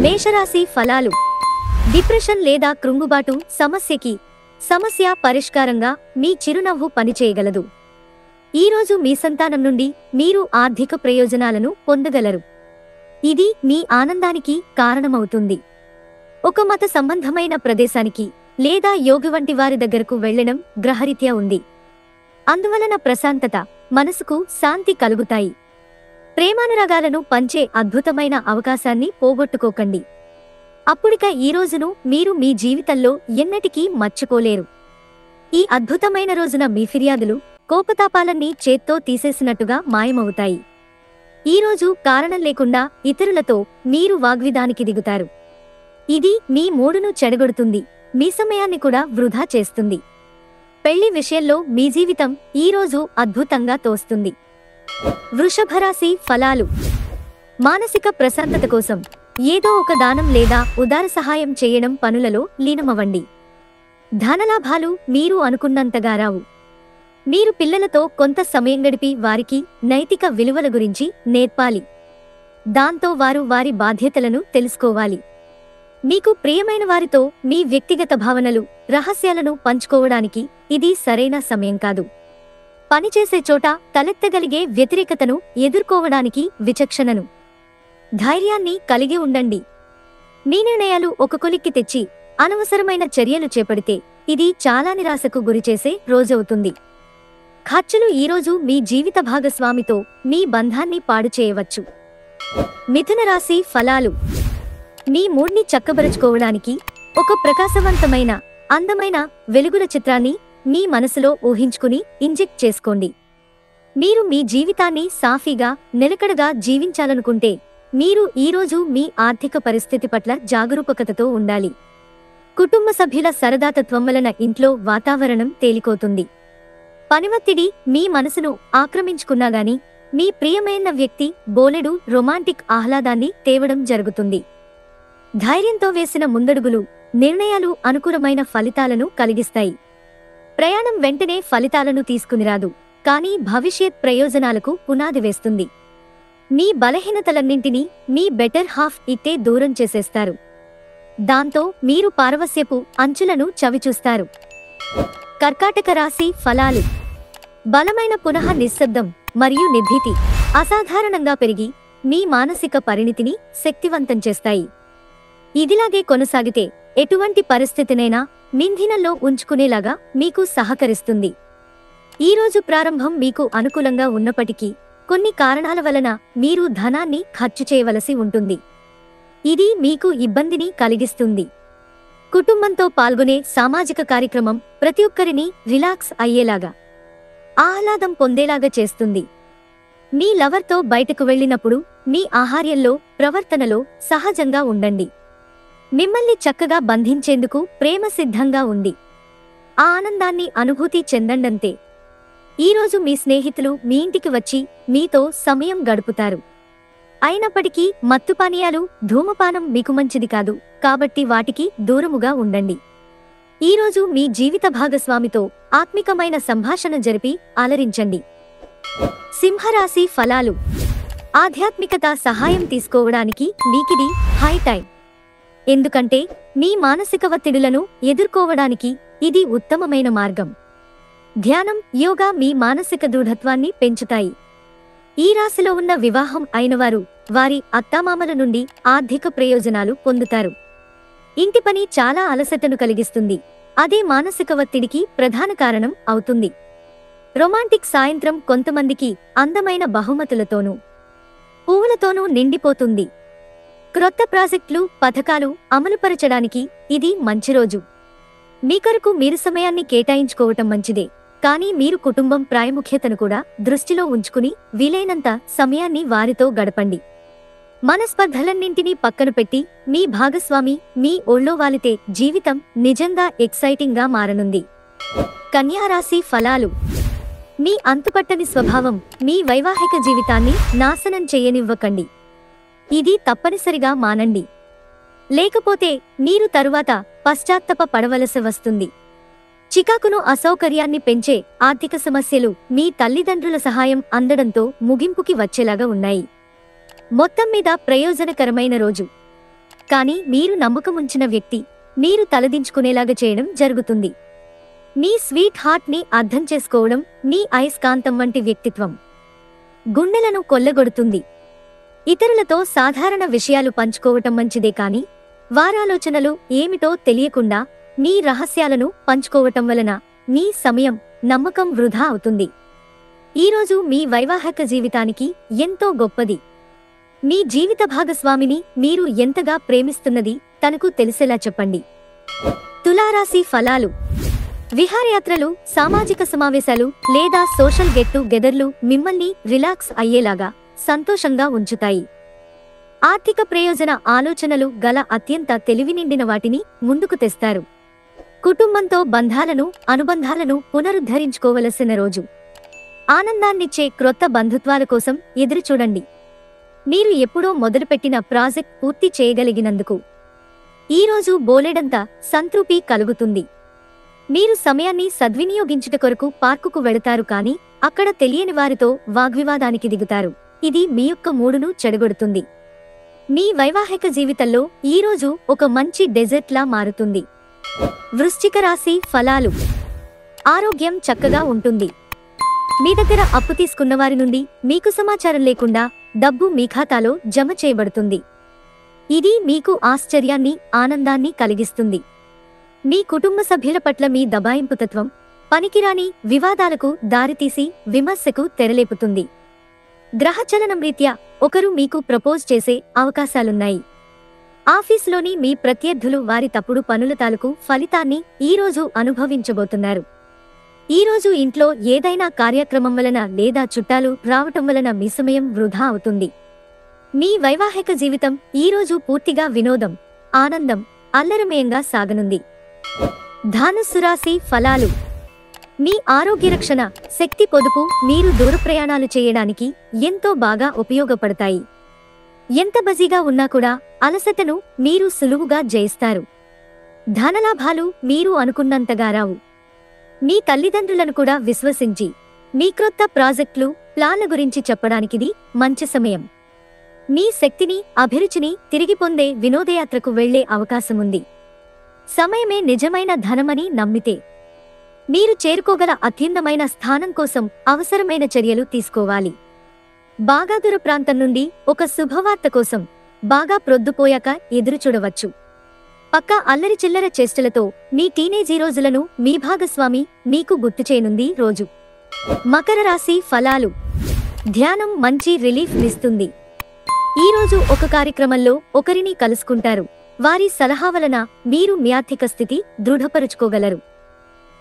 మేషరాశి ఫలాలు. డిప్రెషన్ లేదా కృంగుబాటు సమస్య పరిష్కారంగా మీ చిరునవ్వు పనిచేయగలదు. ఈరోజు మీ సంతానం నుండి మీరు ఆర్థిక ప్రయోజనాలను పొందగలరు. ఇది మీ ఆనందానికి కారణమవుతుంది. ఒక మత సంబంధమైన ప్రదేశానికి లేదా యోగి వంటి వారి దగ్గరకు వెళ్లడం గ్రహరీత్యా ఉంది. అందువలన ప్రశాంతత, మనసుకు శాంతి కలుగుతాయి. ప్రేమానురాగాలను పంచే అద్భుతమైన అవకాశాన్ని పోగొట్టుకోకండి. అప్పుడిక ఈ రోజును మీరు మీ జీవితంలో ఎన్నటికీ మర్చిపోలేరు. ఈ అద్భుతమైన రోజున మీ ఫిర్యాదులు, కోపతాపాలన్నీ చేత్తో తీసేసినట్టుగా మాయమవుతాయి. ఈరోజు కారణం లేకుండా ఇతరులతో మీరు వాగ్విదానికి దిగుతారు. ఇది మీ మూడును చెడగొడుతుంది, మీ సమయాన్ని కూడా వృధా చేస్తుంది. పెళ్లి విషయంలో మీ జీవితం ఈరోజు అద్భుతంగా తోస్తుంది. వృషభరాశి ఫలాలు. మానసిక ప్రశాంతత కోసం ఏదో ఒక దానం లేదా ఉదార సహాయం చేయడం పనులలో లీనమవ్వండి. ధనలాభాలు మీరు అనుకున్నంతగా రావు. మీరు పిల్లలతో కొంత సమయం గడిపి వారికి నైతిక విలువల గురించి నేర్పాలి. దాంతో వారు వారి బాధ్యతలను తెలుసుకోవాలి. మీకు ప్రియమైన వారితో మీ వ్యక్తిగత భావనలు, రహస్యాలను పంచుకోవడానికి ఇది సరైన సమయం కాదు. పనిచేసే చోట తలెత్తగలిగే వ్యతిరేకతను ఎదుర్కోవడానికి విచక్షణను, ధైర్యాన్ని కలిగి ఉండండి. మీ నిర్ణయాలు ఒక కొలిక్కి తెచ్చి అనవసరమైన చర్యలు చేపడితే ఇది చాలా నిరాశకు గురిచేసే రోజవుతుంది. ఖర్చులు ఈరోజు మీ జీవిత భాగస్వామితో మీ బంధాన్ని పాడు చేయవచ్చు. మిథున రాశి ఫలాలు. మీ మూడ్ని చక్కబరుచుకోవడానికి ఒక ప్రకాశవంతమైన, అందమైన వెలుగుల చిత్రాన్ని మీ మనసులో ఊహించుకుని ఇంజెక్ట్ చేసుకోండి. మీరు మీ జీవితాన్ని సాఫీగా, నిలకడగా జీవించాలనుకుంటే మీరు ఈరోజు మీ ఆర్థిక పరిస్థితి పట్ల జాగరూకతతో ఉండాలి. కుటుంబ సభ్యుల సరదాతత్వం వలన ఇంట్లో వాతావరణం తేలికోతుంది. పనివత్తిడి మీ మనసును ఆక్రమించుకున్నాగాని మీ ప్రియమైన వ్యక్తి బోలెడు రొమాంటిక్ ఆహ్లాదాన్ని తేవడం జరుగుతుంది. ధైర్యంతో వేసిన ముందడుగులు, నిర్ణయాలు అనుకూలమైన ఫలితాలను కలిగిస్తాయి. ప్రయాణం వెంటనే ఫలితాలను తీసుకునిరాదు, కానీ భవిష్యత్ ప్రయోజనాలకు పునాది వేస్తుంది. మీ బలహీనతలన్నింటినీ మీ బెటర్ హాఫ్ ఇట్టే దూరం చేసేస్తారు. దాంతో మీరు పారవస్యపు అంచులను చవిచూస్తారు. కర్కాటక రాశి ఫలాలు. బలమైన పునః నిశ్శబ్దం మరియు నిర్భీతి అసాధారణంగా పెరిగి మీ మానసిక పరిణితిని శక్తివంతం చేస్తాయి. ఇదిలాగే కొనసాగితే ఎటువంటి పరిస్థితినైనా నింధినంలో ఉంచుకునేలాగా మీకు సహకరిస్తుంది. ఈరోజు ప్రారంభం మీకు అనుకూలంగా ఉన్నప్పటికీ కొన్ని కారణాల వలన మీరు ధనాన్ని ఖర్చు చేయవలసి ఉంటుంది. ఇది మీకు ఇబ్బందిని కలిగిస్తుంది. కుటుంబంతో పాల్గొనే సామాజిక కార్యక్రమం ప్రతి ఒక్కరిని రిలాక్స్ అయ్యేలాగా, ఆహ్లాదం పొందేలాగా చేస్తుంది. మీ లవర్తో బయటకు వెళ్ళినప్పుడు మీ ఆహార్యంలో, ప్రవర్తనలో సహజంగా ఉండండి. మిమ్మల్ని చక్కగా బంధించేందుకు ప్రేమ సిద్ధంగా ఉంది. ఆ ఆనందాన్ని అనుభూతి చెందండంతే. ఈరోజు మీ స్నేహితులు మీ ఇంటికి వచ్చి మీతో సమయం గడుపుతారు. అయినప్పటికీ మత్తుపానీయాలు, ధూమపానం మీకు మంచిది కాదు, కాబట్టి వాటికి దూరముగా ఉండండి. ఈరోజు మీ జీవిత భాగస్వామితో ఆత్మికమైన సంభాషణ జరిపి అలరించండి. సింహరాశి ఫలాలు. ఆధ్యాత్మికత సహాయం తీసుకోవడానికి మీకిది హై టైం. ఎందుకంటే మీ మానసిక ఒత్తిడులను ఎదుర్కోవడానికి ఇది ఉత్తమమైన మార్గం. ధ్యానం, యోగా మీ మానసిక దృఢత్వాన్ని పెంచుతాయి. ఈ రాశిలో ఉన్న వివాహం అయినవారు వారి అత్తామామల నుండి ఆర్థిక ప్రయోజనాలు పొందుతారు. ఇంటి పని చాలా అలసటను కలిగిస్తుంది. అదే మానసిక ఒత్తిడికి ప్రధాన కారణం అవుతుంది. రొమాంటిక్ సాయంత్రం కొంతమందికి అందమైన బహుమతులతోనూ, పువ్వులతోనూ నిండిపోతుంది. క్రొత్త ప్రాజెక్టులు, పథకాలు అమలుపరచడానికి ఇది మంచి రోజు. మీ కొరకు మీరు సమయాన్ని కేటాయించుకోవటం మంచిదే, కానీ మీరు కుటుంబం ప్రాముఖ్యతను కూడా దృష్టిలో ఉంచుకుని వీలైనంత సమయాన్ని వారితో గడపండి. మనస్పర్ధలన్నింటినీ పక్కన పెట్టి మీ భాగస్వామి మీ ఒళ్ళో వాలితే జీవితం నిజంగా ఎక్సైటింగ్గా మారనుంది. కన్యా రాశి ఫలాలు. మీ అంతుపట్టని స్వభావం మీ వైవాహిక జీవితాన్ని నాశనం చేయనివ్వకండి. ఇది తప్పనిసరిగా మానండి. లేకపోతే మీరు తరువాత పశ్చాత్తాప పడవలసి వస్తుంది. చికాకును, అసౌకర్యాన్ని పెంచే ఆర్థిక సమస్యలు మీ తల్లిదండ్రుల సహాయం అందడంతో ముగింపుకి వచ్చేలాగా ఉన్నాయి. మొత్తం మీద ప్రయోజనకరమైన రోజు. కానీ మీరు నమ్మకముంచిన వ్యక్తి మీరు తలదించుకునేలాగా చేయడం జరుగుతుంది. మీ స్వీట్ హార్ట్ ని అర్థం చేసుకోవడం మీ అయస్కాంతం వంటి వ్యక్తిత్వం గుండెలను కొల్లగొడుతుంది. ఇతరులతో సాధారణ విషయాలు పంచుకోవటం మంచిదే కాని వారాలోచనలు ఏమిటో తెలియకుండా మీ రహస్యాలను పంచుకోవటం వలన మీ సమయం నమ్మకం వృధా అవుతుంది. ఈరోజు మీ వైవాహిక జీవితానికి ఎంతో గొప్పది. మీ జీవిత భాగస్వామిని మీరు ఎంతగా ప్రేమిస్తున్నది తనకు తెలిసేలా చెప్పండి. తులారాశి ఫలాలు. విహారయాత్రలు, సామాజిక సమావేశాలు లేదా సోషల్ గెట్ టుగెదర్లు మిమ్మల్ని రిలాక్స్ అయ్యేలాగా సంతోషంగా ఉంచుతాయి. ఆర్థిక ప్రయోజన ఆలోచనలు గల అత్యంత తెలివినిండిన వాటిని ముందుకు తెస్తారు. కుటుంబంతో అనుబంధాలను పునరుద్ధరించుకోవలసిన రోజు. ఆనందాన్నిచ్చే క్రొత్త బంధుత్వాల కోసం ఎదురుచూడండి. మీరు ఎప్పుడో మొదలుపెట్టిన ప్రాజెక్ట్ పూర్తి చేయగలిగినందుకు ఈరోజు బోలెడంత సంతృప్తి కలుగుతుంది. మీరు సమయాన్ని సద్వినియోగించుట కొరకు పార్కుకు వెళతారు కానీ అక్కడ తెలియని వారితో వాగ్వివాదానికి దిగుతారు. ఇది మీ యొక్క మూడును చెడగొడుతుంది. మీ వైవాహిక జీవితంలో ఈరోజు ఒక మంచి డెజర్ట్లా మారుతుంది. వృశ్చిక రాశి ఫలాలు. ఆరోగ్యం చక్కగా ఉంటుంది. మీ దగ్గర అప్పు తీసుకున్న వారి నుండి మీకు సమాచారం లేకుండా డబ్బు మీ ఖాతాలో జమ చేయబడుతుంది. ఇది మీకు ఆశ్చర్యాన్ని, ఆనందాన్ని కలిగిస్తుంది. మీ కుటుంబ సభ్యుల పట్ల మీ దబాయింపుతత్వం పనికిరాని వివాదాలకు దారితీసి విమర్శకు తెరలేపుతుంది. గ్రహచలనం రీత్యా ఒకరు మీకు ప్రపోజ్ చేసే అవకాశాలున్నాయి. ఆఫీసులోని మీ ప్రత్యర్థులు వారి తప్పుడు పనుల తాలూకు ఫలితాన్ని ఈరోజు అనుభవించబోతున్నారు. ఈరోజు ఇంట్లో ఏదైనా కార్యక్రమం వలన లేదా చుట్టాలు రావటం వలన మీ సమయం వృధా అవుతుంది. మీ వైవాహిక జీవితం ఈరోజు పూర్తిగా వినోదం, ఆనందం, అల్లరమయంగా సాగనుంది. ధనుస్సు రాశి ఫలాలు. మీ ఆరోగ్య రక్షణ, శక్తి పొదుపు మీరు దూర ప్రయాణాలు చేయడానికి ఎంతో బాగా ఉపయోగపడతాయి. ఎంత బిజీగా ఉన్నా కూడా అలసటను మీరు సులువుగా జయిస్తారు. ధనలాభాలు మీరు అనుకున్నంతగా రావు. మీ తల్లిదండ్రులను కూడా విశ్వసించి మీ క్రొత్త ప్రాజెక్టులు, ప్లాన్ల గురించి చెప్పడానికిది మంచి సమయం. మీ శక్తిని, అభిరుచిని తిరిగి పొందే వినోదయాత్రకు వెళ్లే అవకాశముంది. సమయమే నిజమైన ధనమని నమ్మితే మీరు చేరుకోగల అత్యున్నతమైన స్థానం కోసం అవసరమైన చర్యలు తీసుకోవాలి. బాగా దూర ప్రాంతం నుండి ఒక శుభవార్త కోసం బాగా ప్రొద్దుపోయాక ఎదురుచూడవచ్చు. పక్కా అల్లరి చిల్లర చేష్టలతో మీ టీనేజీ రోజులను మీ భాగస్వామి మీకు గుర్తుచేయనుంది రోజు. మకర రాశి ఫలాలు. ధ్యానం మంచి రిలీఫ్ ఇస్తుంది. ఈరోజు ఒక కార్యక్రమంలో ఒకరిని కలుసుకుంటారు. వారి సలహా వలన మీరు మీ ఆర్థిక స్థితి దృఢపరుచుకోగలరు.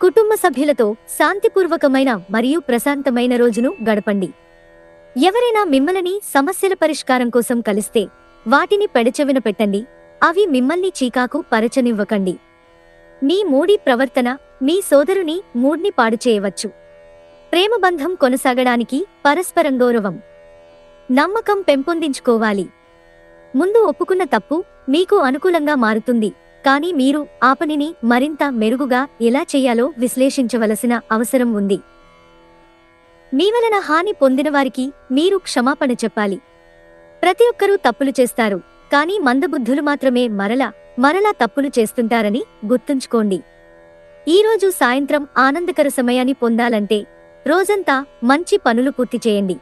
కుటుంబ సభ్యులతో శాంతిపూర్వకమైన మరియు ప్రశాంతమైన రోజును గడపండి. ఎవరైనా మిమ్మల్ని సమస్యల పరిష్కారం కోసం కలిస్తే వాటిని పెడచెవిన పెట్టండి. అవి మిమ్మల్ని చీకాకు పరచనివ్వకండి. మీ మూడి ప్రవర్తన మీ సోదరుని మూడ్ని పాడు చేయవచ్చు. ప్రేమబంధం కొనసాగడానికి పరస్పరం గౌరవం, నమ్మకం పెంపొందించుకోవాలి. ముందు ఒప్పుకున్న తప్పు మీకు అనుకూలంగా మారుతుంది, కానీ మీరు ఆ పనిని మరింత మెరుగుగా ఎలా చేయాలో విశ్లేషించవలసిన అవసరం ఉంది. మీ వలన హాని పొందినవారికి మీరు క్షమాపణ చెప్పాలి. ప్రతి ఒక్కరూ తప్పులు చేస్తారు, కానీ మందబుద్ధులు మాత్రమే మరలా తప్పులు చేస్తుంటారని గుర్తుంచుకోండి. ఈరోజు సాయంత్రం ఆనందకర సమయాన్ని పొందాలంటే రోజంతా మంచి పనులు పూర్తి చేయండి.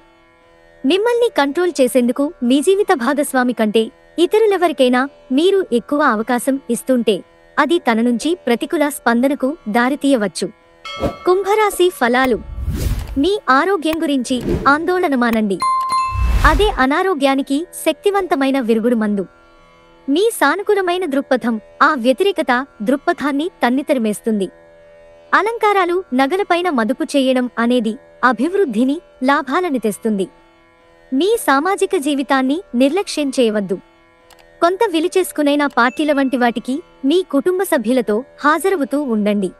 మిమ్మల్ని కంట్రోల్ చేసేందుకు మీ జీవిత భాగస్వామి కంటే ఇతరులెవరికైనా మీరు ఎక్కువ అవకాశం ఇస్తుంటే అది తన నుంచి ప్రతికూల స్పందనకు దారితీయవచ్చు. కుంభరాశి ఫలాలు. మీ ఆరోగ్యం గురించి ఆందోళన మానండి. అదే అనారోగ్యానికి శక్తివంతమైన విరుగుడు మందు. మీ సానుకూలమైన దృక్పథం ఆ వ్యతిరేకత దృక్పథాన్ని తన్నితరిమేస్తుంది. అలంకారాలు, నగలపైన మదుపు చేయడం అనేది అభివృద్ధిని, లాభాలను తెస్తుంది. మీ సామాజిక జీవితాన్ని నిర్లక్ష్యం చేయవద్దు. కొంత విలుచేసుకునైన పార్టీల వంటి వాటికి మీ కుటుంబ సభ్యులతో హాజరవుతూ ఉండండి.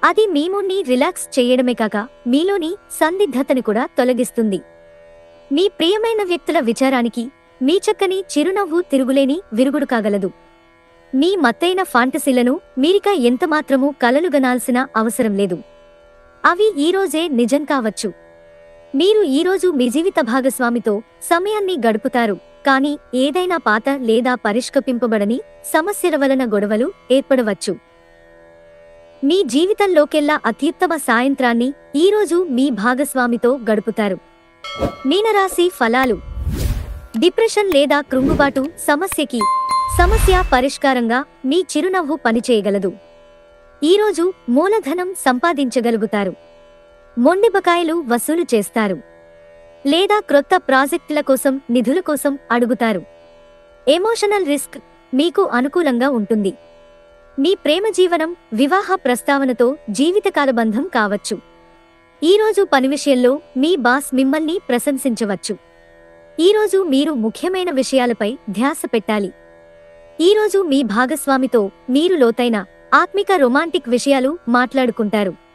అది మీ మూడ్ని రిలాక్స్ చేయడమే కాక మీలోని సందిగ్ధతను కూడా తొలగిస్తుంది. మీ ప్రియమైన వ్యక్తుల విచారానికి మీ చక్కని చిరునవ్వు తిరుగులేని విరుగుడు కాగలదు. మీ మత్తైన ఫాంటసీలను మీరిక ఎంతమాత్రమూ కలలుగనాల్సిన అవసరం లేదు. అవి ఈరోజే నిజం కావచ్చు. మీరు ఈరోజు మీ జీవిత భాగస్వామితో సమయాన్ని గడుపుతారు, కానీ ఏదైనా పాత లేదా పరిష్కరింపబడని సమస్యల వలన గొడవలు ఏర్పడవచ్చు. మీ జీవితంలోకెల్లా అత్యుత్తమ సాయంత్రాన్ని ఈరోజు మీ భాగస్వామితో గడుపుతారు. మీనరాశి ఫలాలు. డిప్రెషన్ లేదా కృంగుబాటు సమస్య పరిష్కారంగా మీ చిరునవ్వు పనిచేయగలదు. ఈరోజు మూలధనం సంపాదించగలుగుతారు. మొండి బకాయిలు వసూలు చేస్తారు లేదా క్రొత్త ప్రాజెక్టుల కోసం నిధుల కోసం అడుగుతారు. ఎమోషనల్ రిస్క్ మీకు అనుకూలంగా ఉంటుంది. మీ ప్రేమ జీవనం వివాహ ప్రస్తావనతో జీవితకాల బంధం కావచ్చు. ఈరోజు పని విషయంలో మీ బాస్ మిమ్మల్ని ప్రశంసించవచ్చు. ఈరోజు మీరు ముఖ్యమైన విషయాలపై ధ్యాస పెట్టాలి. ఈరోజు మీ భాగస్వామితో మీరు లోతైన ఆత్మిక రొమాంటిక్ విషయాలు మాట్లాడుకుంటారు.